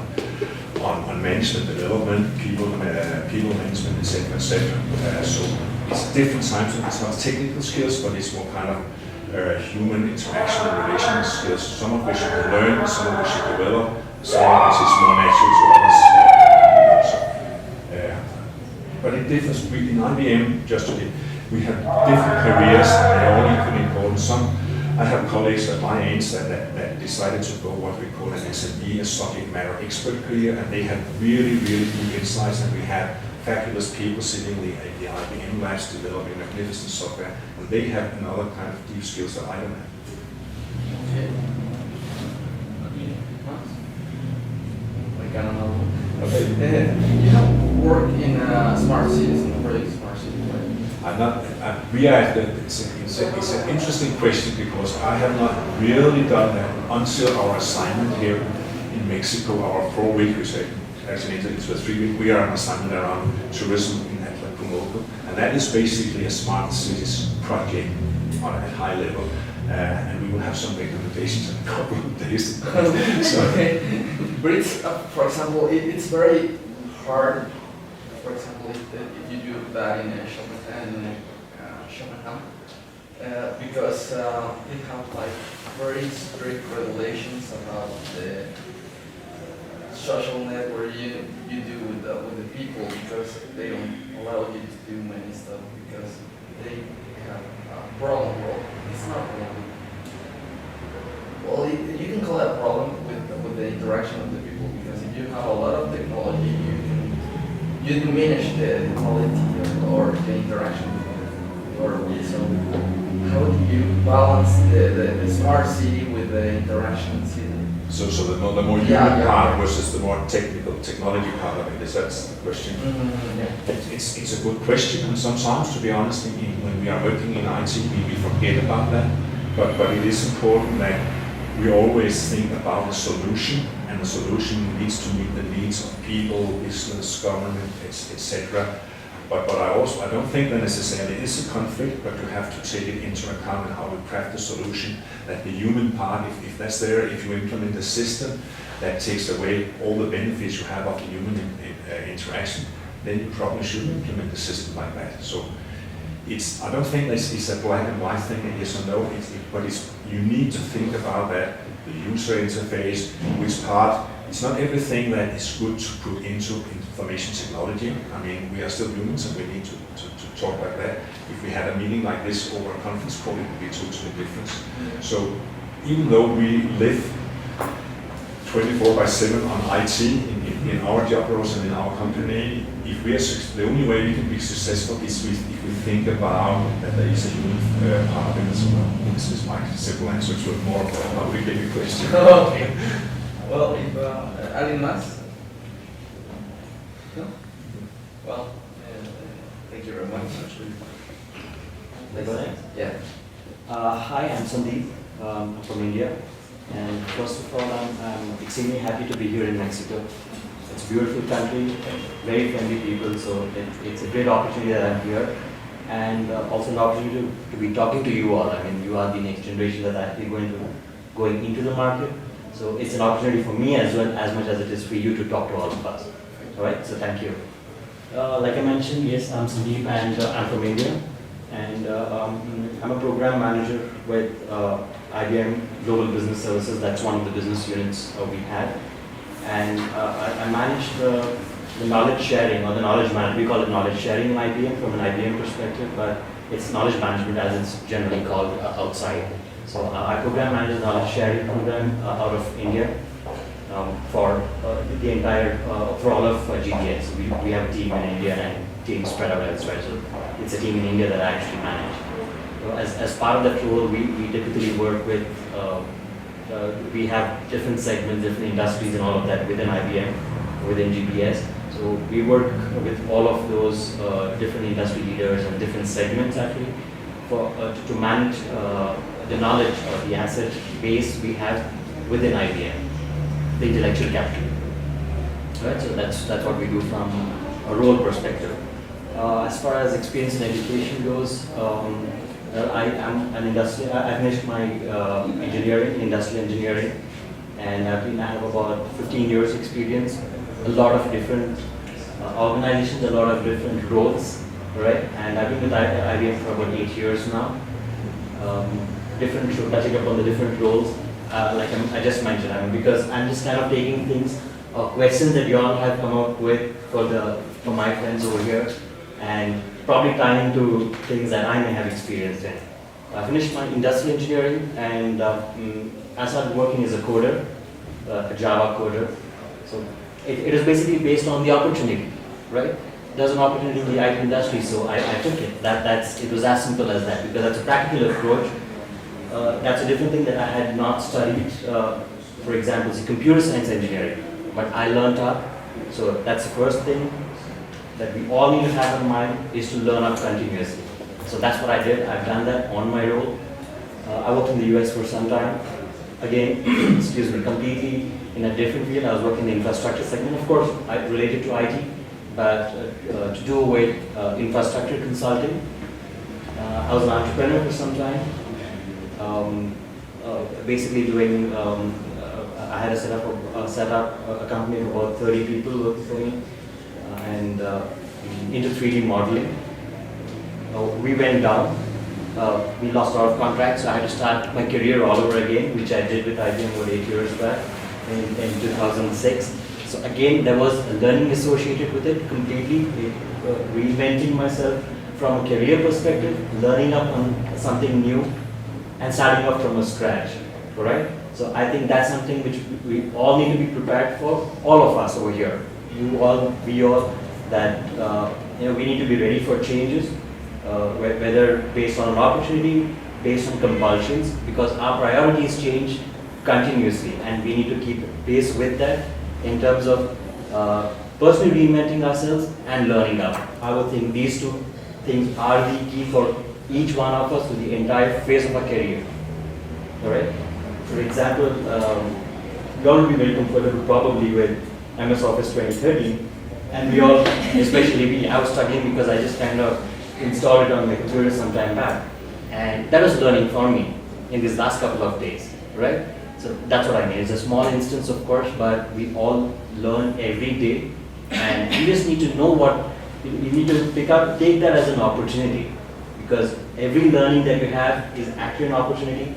management development, people management, etc., etc. So it's different times. It's not technical skills, but it's more kind of human interaction and relational skills. Some of which you can learn, some of which you develop, some of which is more natural to others. But it differs. In IBM, we have different careers, and they're all equally important. I have colleagues at my age that decided to go what we call an SME, a subject matter expert career, and they have really, really deep insights, and we have fabulous people sitting in the IBM labs developing magnificent software, and they have another kind of deep skills that I don't have. Okay. Like another one. Okay. You have worked in smart cities, in really smart cities, right? It's an interesting question because I have not really done that until our assignment here in Mexico, our 4-week, actually it's a 3-week, we are on assignment around tourism in Atlanta, and that is basically a smart cities project on a high level, and we will have some recommendations in a couple of days. So, okay, but it's, for example, it's very hard. For example, if you do that in Schopenhauer, because they have like very strict regulations about the social network you do with the people, because they don't allow you to do many stuff because they have a problem. Well, it's not a problem. Well, you can call it a problem with the interaction of the people, because if you have a lot of technology, you diminish the quality or the interaction or so how do you balance the smart city with the interaction city? So the more human part versus the more technical technology part of it, is that the question? Mm-hmm. Yeah. It's a good question, and sometimes, to be honest, when we are working in IT, we forget about that. But it is important that we always think about the solution, and the solution needs to meet the needs of people, business, government, etc. But I don't think that necessarily is a conflict, but you have to take it into account in how you craft the solution, that the human part, if that's there, if you implement a system that takes away all the benefits you have of the human interaction, then you probably should implement the system like that. So I don't think it's a black and white thing, a yes or no, but you need to think about that, the user interface, which part. It's not everything that is good to put into information technology. I mean, we are still humans and we need to talk like that. If we had a meeting like this over a conference call, it would be totally different. So even though we live 24/7 on IT in our job roles and in our company, if we are the only way we can be successful is if we think about that there is a human part of it as well. This is my simple answer to a more complicated question. Okay. Well, if alguien más? No? Well, thank you very much. Yeah. Hi, I'm Sandeep. I'm from India. And first of all, I'm extremely happy to be here in Mexico. It's a beautiful country, very friendly people, so it's a great opportunity that I'm here. And also an opportunity to be talking to you all. I mean, you are the next generation that actually going into the market. So it's an opportunity for me as well, as much as it is for you to talk to all of us. All right, so thank you. Like I mentioned, yes, I'm Sandeep and I'm from India. And I'm a program manager with IBM Global Business Services. That's one of the business units we have. And I manage the knowledge sharing or the knowledge management. We call it knowledge sharing in IBM from an IBM perspective, but it's knowledge management as it's generally called outside. So I program manage the knowledge sharing program out of India for the entire, for all of GBS. So we have a team in India and teams spread out elsewhere. So it's a team in India that I actually manage. So as part of that role, we typically work with we have different segments, different industries and all of that within IBM, within GPS. So we work with all of those different industry leaders and different segments actually for to manage the knowledge or the asset base we have within IBM, the intellectual capital. Right, so that's what we do from a role perspective. As far as experience in education goes, I am an I finished my engineering, industrial engineering, and I have about 15 years experience. A lot of different organizations, a lot of different roles, right? And I've been with IBM for about 8 years now. Touching upon the different roles, like I just mentioned, because I'm just kind of taking things, questions that you all have come up with for my friends over here, and probably tying into things that I may have experienced in. I finished my industrial engineering, and I started working as a coder, a Java coder. So it is basically based on the opportunity, right? There's an opportunity in the IT industry, so I took it. It was as simple as that, because that's a practical approach. That's a different thing that I had not studied. For example, it's computer science engineering, but I learned up. So that's the first thing that we all need to have in mind, is to learn up continuously. So that's what I did. I've done that on my role. I worked in the US for some time. Again, excuse me, completely in a different field. I was working in the infrastructure segment, of course, related to IT, but to do with infrastructure consulting. I was an entrepreneur for some time. Basically doing, I had set up a company of about 30 people working for me, and into 3D modeling. We went down. We lost a lot of contracts, so I had to start my career all over again, which I did with IBM about 8 years back in 2006. So again, there was a learning associated with it, completely reinventing myself from a career perspective, learning up on something new, and starting up from scratch, right? So I think that's something which we all need to be prepared for, all of us over here. You all, we all, that we need to be ready for changes, whether based on an opportunity, based on compulsions, because our priorities change continuously, and we need to keep pace with that in terms of personally reinventing ourselves and learning up. I would think these two things are the key for each one of us to the entire phase of our career. All right. For example, you all will be very comfortable probably with MS Office 2013, and we all, especially me, I was struggling because I just kind of installed it on my computer some time back, and that was learning for me in these last couple of days, right? So that's what I mean. It's a small instance, of course, but we all learn every day, and you just need to know what you need to take that as an opportunity, because every learning that you have is actually an opportunity.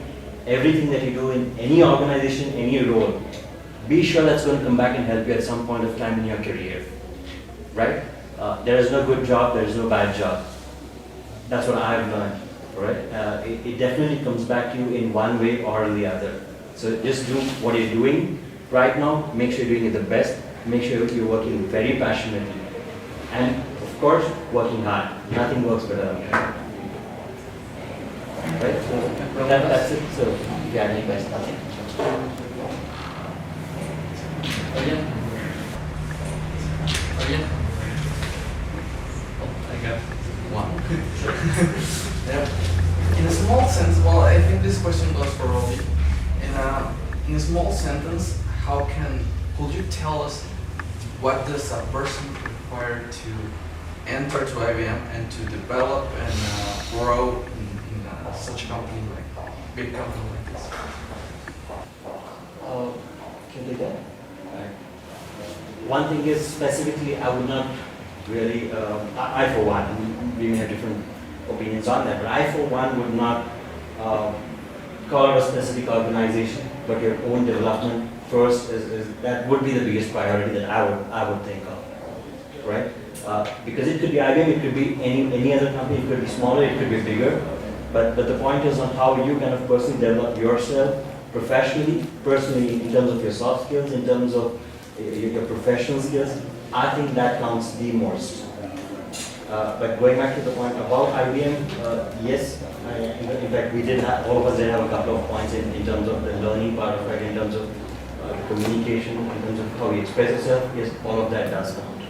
Everything that you do in any organization, any role, be sure that's going to come back and help you at some point of time in your career, right? There is no good job, there is no bad job. That's what I've learned, right? It definitely comes back to you in one way or the other. So just do what you're doing right now, make sure you're doing it the best, make sure you're working very passionately, and of course, working hard. Nothing works better than that. Right? So that's it. So if you have any questions. I got one. Yeah. In a small sense, well, I think this question goes for Robbie. In a small sentence, could you tell us what does a person require to enter to IBM and to develop and grow in such a company, like big company like this? Can you do that? One thing is specifically, I would not really, I for one, we may have different opinions on that, but I for one would not call it a specific organization, but your own development first that would be the biggest priority that I would think of, right? Because it could be IBM, it could be any other company, it could be smaller, it could be bigger, but the point is on how you kind of personally develop yourself professionally, personally in terms of your soft skills, in terms of your professional skills. I think that counts the most, But going back to the point about IBM, yes, in fact, we did have, all of us did have a couple of points in terms of the learning part of it, in terms of communication, in terms of how we express yourself. Yes, all of that does count.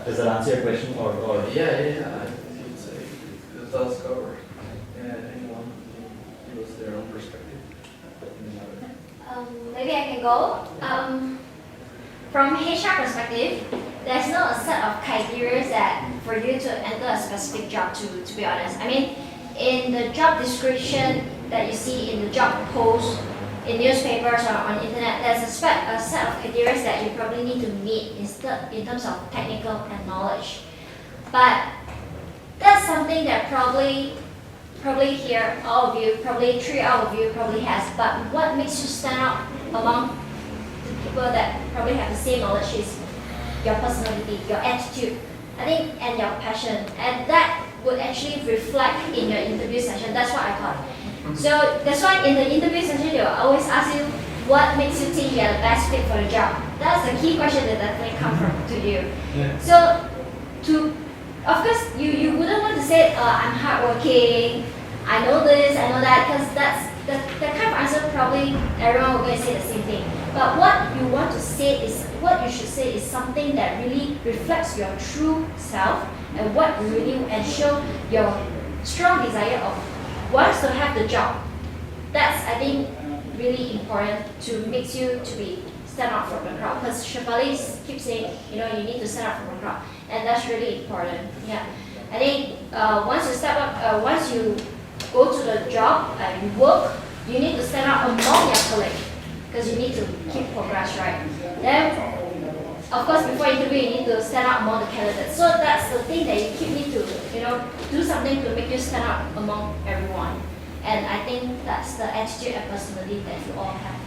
Does that answer your question, or? Yeah. I think it does cover. Anyone give us their own perspective? Maybe I can go. From HR perspective, there's not a set of criteria that for you to enter a specific job to be honest. I mean, in the job description that you see in the job post, in newspapers or on internet, there's a set of criteria that you probably need to meet in terms of technical and knowledge. But that's something that probably here, all of you, probably 3 out of you probably has. But what makes you stand out among the people that probably have the same knowledge is your personality, your attitude, I think, and your passion. And that would actually reflect in your interview session. That's what I thought. So that's why in the interview session, they'll always ask you what makes you think you're the best fit for the job. That's the key question that definitely comes to you. Yeah. So of course, you wouldn't want to say, I'm hardworking, I know this, I know that, because that's the kind of answer probably everyone will going to say the same thing. But what you want to say is, what you should say is something that really reflects your true self and what you really, and show your strong desire of wants to have the job. That's, I think, really important to make you to be stand out from the crowd. Because Shefali keeps saying, you need to stand out from the crowd, and that's really important. Yeah, I think once you step up, once you go to the job and you work, you need to stand out among your colleagues because you need to keep progress, right? Then, of course, before interview, you need to stand out among the candidates. So that's the thing that you need to, do something to make you stand out among everyone. And I think that's the attitude and personality that you all have.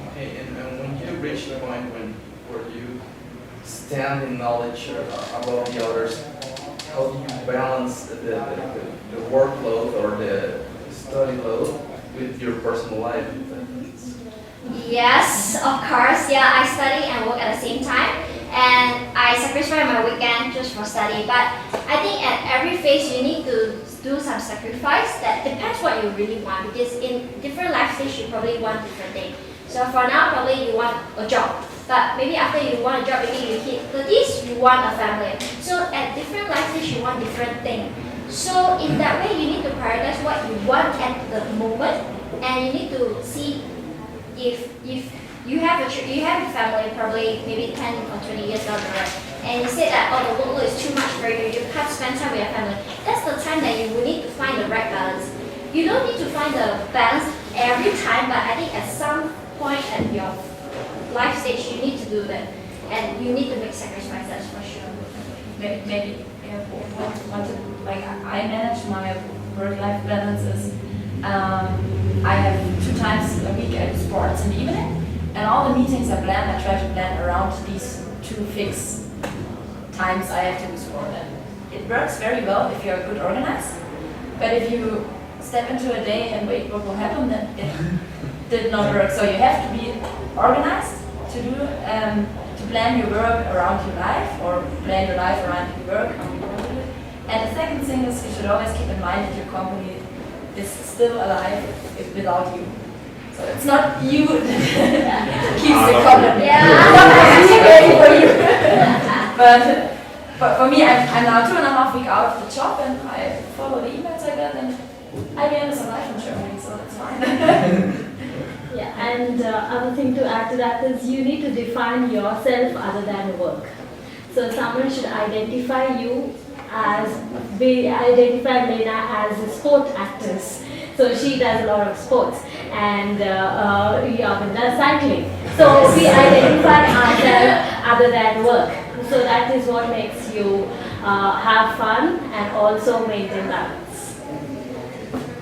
Okay, and when you reach the point where you stand in knowledge above the others, how do you balance the workload or the study load with your personal life? Yes, of course. Yeah, I study and work at the same time, and I sacrifice my weekend just for study. But I think at every phase you need to do some sacrifice. That depends what you really want, because in different life stages you probably want different things. So for now, probably you want a job. But maybe after you want a job, maybe you hit 30s, you want a family. So at different life stages, you want different things. So in that way, you need to prioritize what you want at the moment, and you need to see if you have a family, probably maybe 10 or 20 years down the road, and you say that the workload is too much for you, you can't spend time with your family. That's the time that you will need to find the right balance. You don't need to find the balance every time, but I think at some point at your life stage, you need to do that, and you need to make sacrifices for sure. Maybe I manage my work-life balances. I have 2 times a week at sports in the evening, and all the meetings I try to plan around these 2 fixed times I have to do sport. And it works very well if you're good organized, but if you step into a day and wait what will happen, then it did not work. So you have to be organized to do to plan your work around your life, or plan your life around your work, how you want to do it. And the second thing is, you should always keep in mind that your company is still alive without you. So it's not you that keeps the company. Yeah. Not necessarily for you. but for me, I'm now 2.5 weeks out of the job, and I follow the emails I get, and IBM is alive in Germany, so that's fine. Yeah, and other thing to add to that is you need to define yourself other than work. So someone should identify you identify Lena as a sport actress. So she does a lot of sports, and Joven does cycling. So we identify ourselves other than work. So that is what makes you have fun and also maintain balance.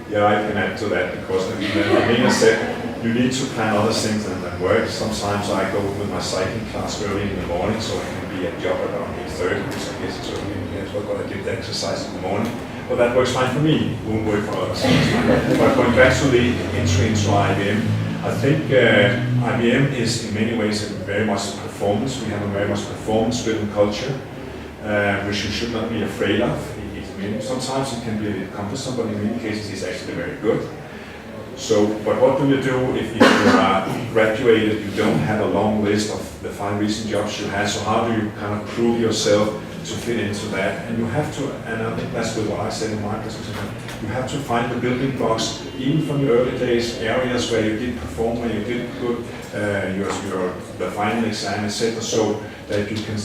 Yeah, I can add to that, because Lena said you need to plan other things than work. Sometimes I go with my cycling class early in the morning, so I can be at job around 8:30, which I guess is early. So I've got to get the exercise in the morning. But that works fine for me. It won't work for others. But going back to the entry into IBM, I think IBM is in many ways very much performance. We have a very much performance-driven culture. which you should not be afraid of. Sometimes it can be a bit cumbersome, but in many cases it's actually very good. So, but what do you do if you are graduated, you don't have a long list of the 5 recent jobs you had, so how do you kind of prove yourself to fit into that? And you have to, and I think that's what I said in my presentation, you have to find the building blocks, even from the early days, areas where you did perform, where you did good, the final exam, etc., so that you can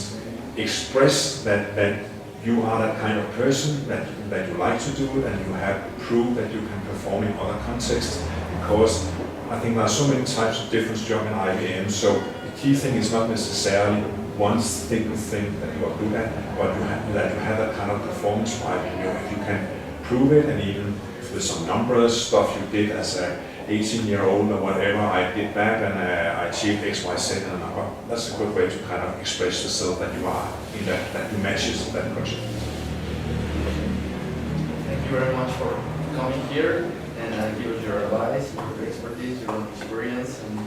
express that you are that kind of person, that you like to do it, and you have proved that you can perform in other contexts, because I think there are so many types of different jobs in IBM, so the key thing is not necessarily one single thing that you are good at, but that you have that kind of performance drive in you. If you can prove it, and even with some numbers, stuff you did as a 18-year-old or whatever, I did that and I achieved X, Y, Z, and that's a good way to kind of express yourself that you are in that you matches that project. Thank you very much for coming here and give us your advice, your expertise, your experience, and